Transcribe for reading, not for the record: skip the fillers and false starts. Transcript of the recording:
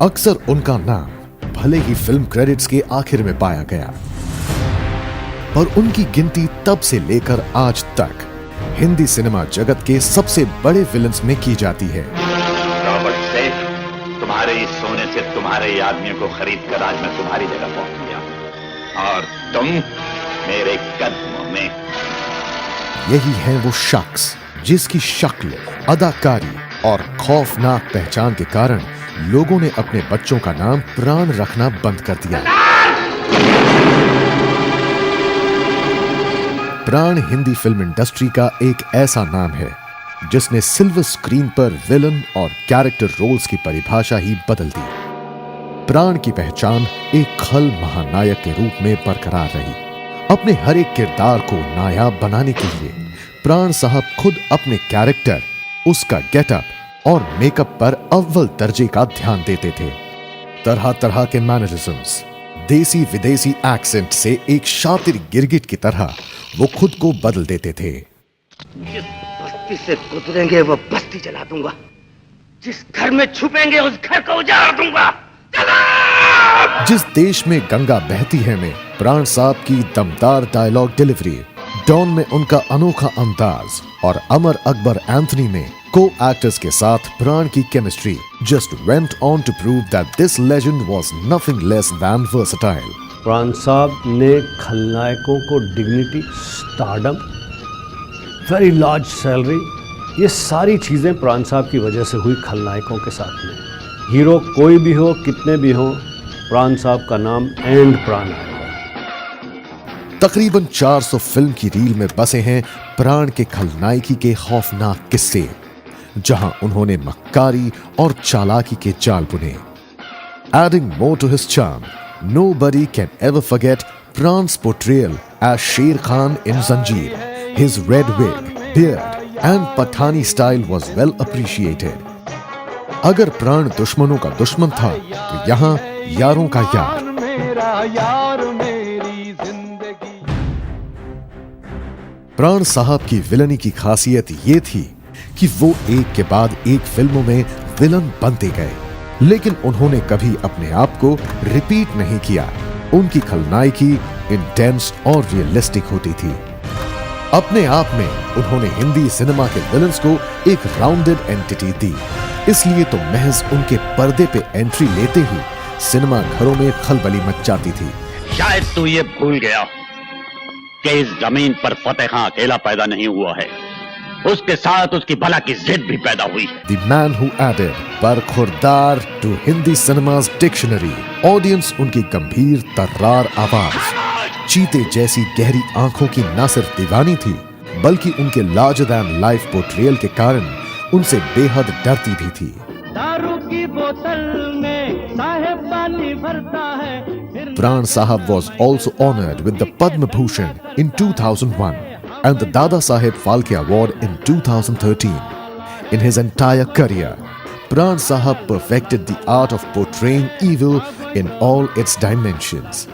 अक्सर उनका नाम भले ही फिल्म क्रेडिट्स के आखिर में पाया गया, पर उनकी गिनती तब से लेकर आज तक हिंदी सिनेमा जगत के सबसे बड़े विलन्स में की जाती है। रॉबर्ट सेठ, तुम्हारे इस सोने से तुम्हारे आदमियों को खरीद कर आज मैं तुम्हारी जगह पहुंच गया और तुम मेरे कदमों में। यही है वो शख्स जिसकी शक्ल, अदाकारी और खौफनाक पहचान के कारण लोगों ने अपने बच्चों का नाम प्राण रखना बंद कर दिया। प्राण हिंदी फिल्म इंडस्ट्री का एक ऐसा नाम है जिसने सिल्वर स्क्रीन पर विलन और कैरेक्टर रोल्स की परिभाषा ही बदल दी। प्राण की पहचान एक खल महानायक के रूप में बरकरार रही। अपने हर एक किरदार को नायाब बनाने के लिए प्राण साहब खुद अपने कैरेक्टर, उसका गेटअप और मेकअप पर अव्वल दर्जे का ध्यान देते थे। तरह तरह के मैनरिज्म्स, देसी विदेशी एक्सेंट से एक शातिर गिरगिट की तरह वो खुद को बदल देते थे। जिस बस्ती से गुजरेंगे वो बस्ती जला दूंगा, जिस घर में छुपेंगे उस घर को उजाड़ दूंगा। जिस देश में गंगा बहती है में प्राण साहब की दमदार डायलॉग डिलीवरी, डॉन में उनका अनोखा अंदाज और अमर अकबर एंथनी में को एक्टर्स के साथ प्राण की chemistry just went on to prove that this legend was nothing less than versatile. Pran sahab ने खलनायकों को dignity, stardom, very large salary, ये सारी चीजें प्राण साहब की वजह से हुई खलनायकों के साथ में। हीरो कोई भी हो, कितने भी हो, प्राण साहब का नाम एंड प्राण आएगा। तकरीबन 400 फिल्म की रील में बसे हैं प्राण के खलनायकी के खौफनाक किस्से, जहां उन्होंने मक्कारी और चालाकी के जाल बुने। Adding more to his charm, nobody can ever forget Pran's portrayal as Sher Khan in Zanjeer. His red wig, beard and Pathani style was well appreciated. अगर प्राण दुश्मनों का दुश्मन था तो यहाँ यारों का यार। प्राण साहब की विलनी की खासियत ये थी कि वो एक के बाद एक फिल्मों में विलन बनते गए, लेकिन उन्होंने कभी अपने आप को रिपीट नहीं किया। उनकी खलनायकी इंटेंस और रियलिस्टिक होती थी। अपने आप में उन्होंने हिंदी सिनेमा के विलन्स को एक राउंडेड एंटिटी दी। इसलिए तो महज उनके पर्दे पे एंट्री लेते ही सिनेमा घरों में खलबली मच जाती थी। शायद तू ये भूल गया कि इस जमीन पर फतेह खां अकेला पैदा नहीं हुआ है, उसके साथ उसकी भला की जिद भी पैदा हुई है। The man who added Barkhurdar to Hindi cinema's dictionary. Audience उनकी गंभीर तर्रार आवाज, चीते जैसी गहरी आंखों की न सिर्फ दीवानी थी, बल्कि उनके लार्जर दैन लाइफ पोर्ट्रेयल के कारण उनसे बेहद डरती भी थी। दारू की बोतल में साहेब पानी भरता है। Pran Sahab was also honored with the Padma Bhushan in 2001 and the Dada Saheb Phalke Award in 2013. In his entire career, Pran Sahab perfected the art of portraying evil in all its dimensions.